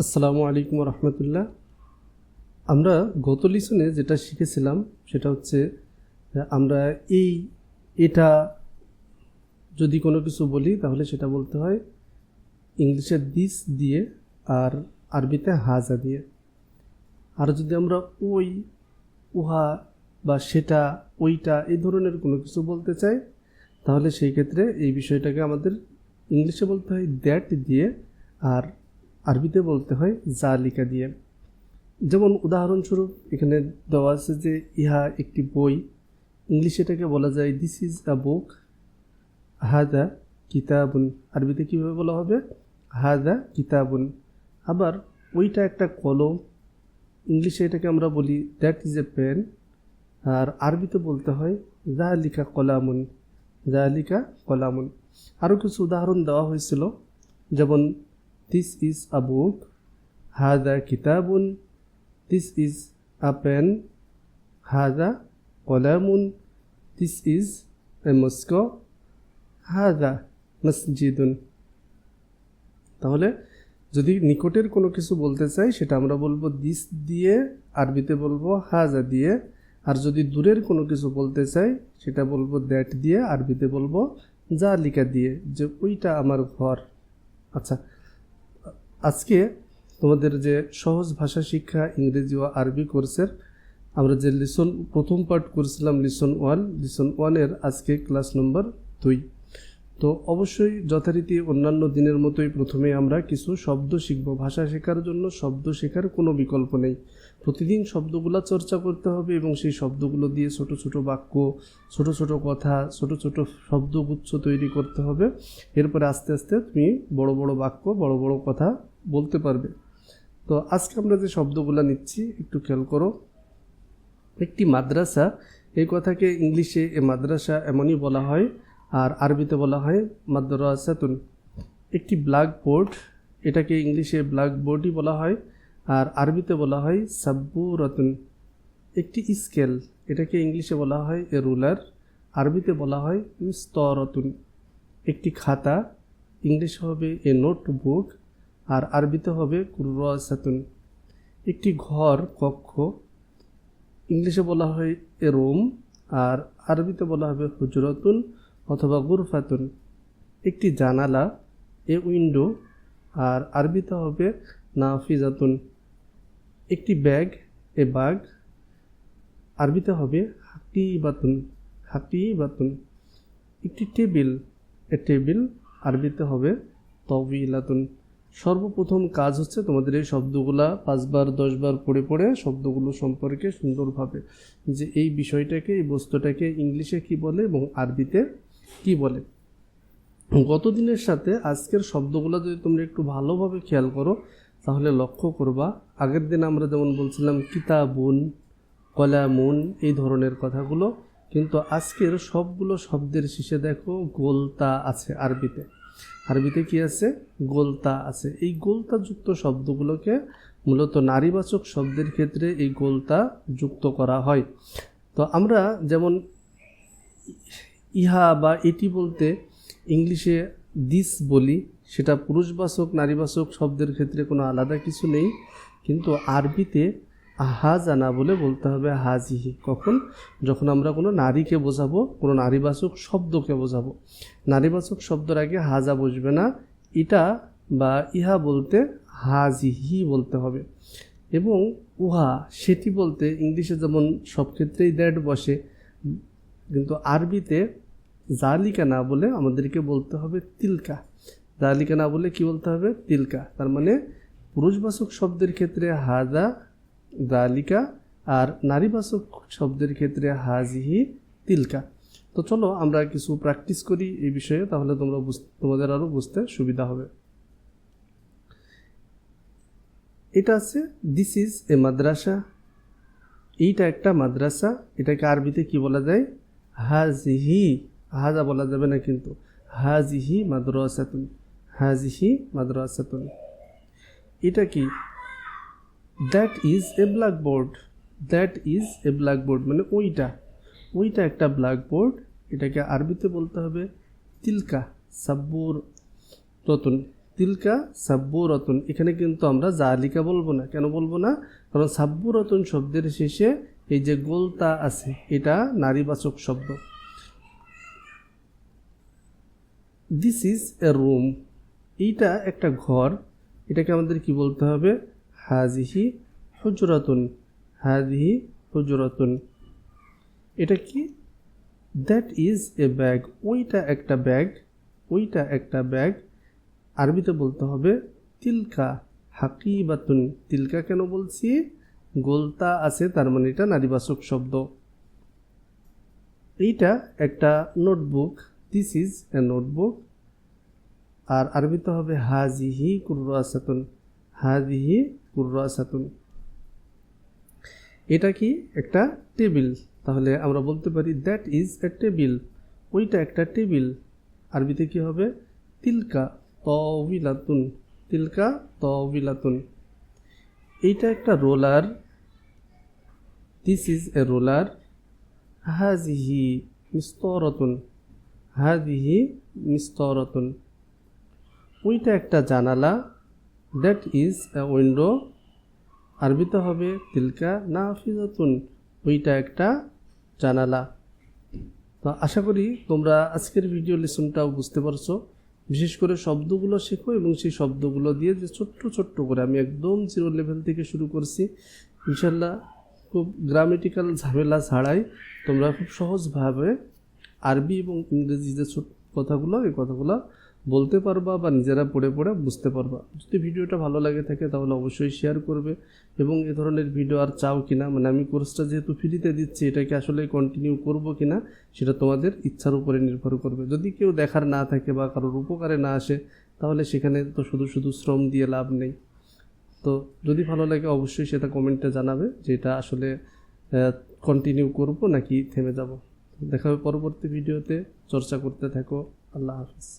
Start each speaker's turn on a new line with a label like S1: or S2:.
S1: আসসালামু আলাইকুম রহমতুল্লাহ। আমরা গত লিসনে যেটা শিখেছিলাম সেটা হচ্ছে আমরা এটা যদি কোনো কিছু বলি তাহলে সেটা বলতে হয় ইংলিশে দিস দিয়ে আর আরবিতে হাজা দিয়ে। আর যদি আমরা ওই, উহা বা সেটা, ওইটা এই ধরনের কোনো কিছু বলতে চাই তাহলে সেই ক্ষেত্রে এই বিষয়টাকে আমাদের ইংলিশে বলতে হয় দ্যাট দিয়ে আর আরবিতে বলতে হয় জালিকা দিয়ে। যেমন উদাহরণস্বরূপ এখানে দেওয়া আছে যে ইহা একটি বই, ইংলিশে এটাকে বলা যায় দিস ইজ আ বুক, হাদা কিতাবুন। আরবিতে কীভাবে বলা হবে? হাদা কিতাবুন। আবার ওইটা একটা কলম, ইংলিশে এটাকে আমরা বলি দ্যাট ইজ এ পেন, আর আরবিতে বলতে হয় জালিকা কলামুন, জালিকা কলামুন। আরও কিছু উদাহরণ দেওয়া হয়েছিল, যেমন দিস ইজ আ বুক, হাদা কিতাবুন, দিস ইজ আ পেন, হাদা কলামুন, দিস ইজ এ মস্কো, হাদা মসজিদুন। তাহলে যদি নিকটের কোনো কিছু বলতে চাই সেটা আমরা বলবো দিস দিয়ে, আরবিতে বলবো হাজা দিয়ে। আর যদি দূরের কোনো কিছু বলতে চাই সেটা বলবো দ্যাট দিয়ে, আরবিতে বলবো জালিকা দিয়ে, যে ওইটা আমার ঘর। আচ্ছা, আজকে তোমাদের যে সহজ ভাষা শিক্ষা ইংরেজি ও আরবি কোর্সের আমরা যে প্রথম পার্ট করেছিলাম লিসন 1, লিসন 1-এর আজকে ক্লাস নম্বর 2। তো অবশ্যই যথারীতি অন্যান্য দিনের মতোই প্রথমে আমরা কিছু শব্দ শিখব। ভাষা শেখার জন্য শব্দ শেখার কোনো বিকল্প নেই। প্রতিদিন শব্দগুলো চর্চা করতে হবে এবং সেই শব্দগুলো দিয়ে ছোট ছোট বাক্য, ছোট ছোট কথা, ছোট ছোট শব্দগুচ্ছ তৈরি করতে হবে। এরপরে আস্তে আস্তে তুমি বড় বড় বাক্য, বড় বড় কথা বলতে পারবে। তো আজকে আমরা যে শব্দগুলো নিচ্ছি একটু খেয়াল করো। একটি মাদ্রাসা, এই কথাকে ইংলিশে এ মাদ্রাসা এমনই বলা হয়, আর আরবিতে বলা হয় মাদ্রাসাতুন। একটি ব্ল্যাকবোর্ড, এটাকে ইংলিশে ব্ল্যাকবোর্ডই বলা হয়, আর আরবিতে বলা হয় সাব্বুরাতুন। একটি স্কেল, এটাকে ইংলিশে বলা হয় এ রুলার, আরবিতে বলা হয় মিস্তরাতুন। একটি খাতা, ইংলিশে হবে এ নোটবুক, আর আরবিতে হবে কুররাসাতুন। একটি ঘর, কক্ষ, ইংলিশে বলা হয় এ রুম, আর আরবিতে বলা হবে হুজরাতুন অথবা গুরফাতুন। একটি জানালা, এ উইন্ডো, আর আরবিতে হবে নাফিজাতুন। একটি ব্যাগ, এ বাগ, আরবিতে হবে হাকিবাতুন, হাকিবাতুন। একটি টেবিল, এ টেবিল, আরবিতে হবে তবিলাতুন। সর্বপ্রথম কাজ হচ্ছে তোমাদের এই শব্দগুলা 5 বার 10 বার পড়ে পড়ে শব্দগুলো সম্পর্কে সুন্দরভাবে, যে এই বিষয়টাকে, এই বস্তুটাকে ইংলিশে কি বলে এবং আরবিতে কি বলে। গত দিনের সাথে আজকের শব্দগুলো যদি তোমরা একটু ভালোভাবে খেয়াল করো তাহলে লক্ষ্য করবা, আগের দিন আমরা যেমন বলছিলাম কিতাবুন, কলামুন, এই ধরনের কথাগুলো, কিন্তু আজকের সবগুলো শব্দের শেষে দেখো গোলতা আছে। আরবিতে কি আছে? গোলতা আছে। এই গোলতা যুক্ত শব্দগুলোকে মূলত নারীবাচক শব্দের ক্ষেত্রে এই গোলতা যুক্ত করা হয়। তো আমরা যেমন ইহা বা এটি বলতে ইংলিশে দিস বলি, সেটা পুরুষবাচক নারীবাচক শব্দের ক্ষেত্রে কোনো আলাদা কিছু নেই, কিন্তু আরবিতে হাজা না বলে বলতে হবে হাজিহি। কখন? যখন আমরা কোনো নারীকে বোঝাবো, কোনো নারীবাচক শব্দকে বোঝাবো। নারীবাচক শব্দের আগে হাজা বসবে না, এটা বা ইহা বলতে হাজিহি বলতে হবে। এবং উহা, সেটি বলতে ইংলিশে যেমন সব ক্ষেত্রেই দ্যাট বসে, কিন্তু আরবিতে জালিকা না বলে আমাদেরকে বলতে হবে তিলকা। জালিকা না বলে কি বলতে হবে? তিলকা। তার মানে পুরুষবাচক শব্দের ক্ষেত্রে হাজা, জালিকা, আর নারীবাচক শব্দের ক্ষেত্রে হাজিহি, তিলকা। তো চলো আমরা কিছু প্র্যাকটিস করি এই বিষয়ে, তাহলে তোমাদের আরও বুঝতে সুবিধা হবে। এটা আছে দিস ইজ এ মাদ্রাসা, এইটা একটা মাদ্রাসা। এটাকে আরবিতে কি বলা যায়? হাজিহি। হাজা বলা যাবে না কিন্তু, হাজিহি মাদ্রাসাতুন, হাজিহি মাদ্রাসাতুন। এটা কি? That is a blackboard, that is a blackboard মানে ওইটা একটা ব্ল্যাকবোর্ড। এটাকে আরবিতে বলতে হবে তিলকা সাব্বুরাতুন, তিলকা সাব্বুরাতুন, এখানে কিন্তু আমরা জালিকা বলবো না। কেন বলবো না? কারণ সাব্বুরাতুন শব্দের শেষে এই যে গোলতা আছে, এটা নারীবাচক শব্দ। দিস ইজ এ রুম, এইটা একটা ঘর, এটাকে আমাদের কি বলতে হবে? হাজিহি হুজরাতুন, হাজিহি হুজরাতুন। এটা কি? দ্যাট ইজ এ ব্যাগ, ওইটা একটা ব্যাগ, ওইটা একটা ব্যাগ। আরবিতে বলতে হবে তিলকা হাকিবাতুন। তিলকা কেন বলছি? গোলতা আছে, তার মানে এটা নারীবাচক শব্দ। এইটা একটা notebook, this is a notebook. আর আরবিতে হবে হাজিহি কুররাসাতুন, হাজিহি কুররাসাতুন। এটা কি? একটা টেবিল। তাহলে আমরা বলতে পারি দ্যাট ইজ এ টেবিল, ওইটা একটা টেবিল। আরবিতে কি হবে? তিলকা তাওবিলাতুন, তিলকা তাওবিলাতুন। এইটা একটা roller, this is a roller. হাজিহি মিস্তরাতুন, হাজিহি মিস্তরাতুন। ওইটা একটা জানালা, দ্যাট ইজ এ উইন্ডো। আরবিতে হবে তিলকা নাফিজাতুন, ওইটা একটা জানালা। তো আশা করি তোমরা আজকের ভিডিও লেসনটাও বুঝতে পারছো। বিশেষ করে শব্দগুলো শেখো এবং সেই শব্দগুলো দিয়ে যে ছোট্ট ছোট্ট করে, আমি একদম জিরো লেভেল থেকে শুরু করছি। ইনশাল্লাহ খুব গ্রামেটিক্যাল ঝামেলা ছাড়াই তোমরা খুব সহজভাবে আরবি এবং ইংরেজি যে ছোট কথাগুলো, এই কথাগুলো বলতে পারবা বা নিজেরা পড়ে পড়ে বুঝতে পারবা। যদি ভিডিওটা ভালো লাগে থাকে তাহলে অবশ্যই শেয়ার করবে। এবং এ ধরনের ভিডিও আর চাও কিনা, মানে আমি কোর্সটা যেহেতু ফ্রিতে দিচ্ছি, এটাকে আসলে কন্টিনিউ করব কিনা সেটা তোমাদের ইচ্ছার উপরে নির্ভর করবে। যদি কেউ দেখার না থাকে বা কারোর উপকারে না আসে, তাহলে সেখানে তো শুধু শুধু শ্রম দিয়ে লাভ নেই। তো যদি ভালো লাগে অবশ্যই সেটা কমেন্টে জানাবে যে এটা আসলে কন্টিনিউ করব নাকি থেমে যাব। দেখা হবে পরবর্তী ভিডিওতে, চর্চা করতে থাকো। আল্লাহ হাফিজ।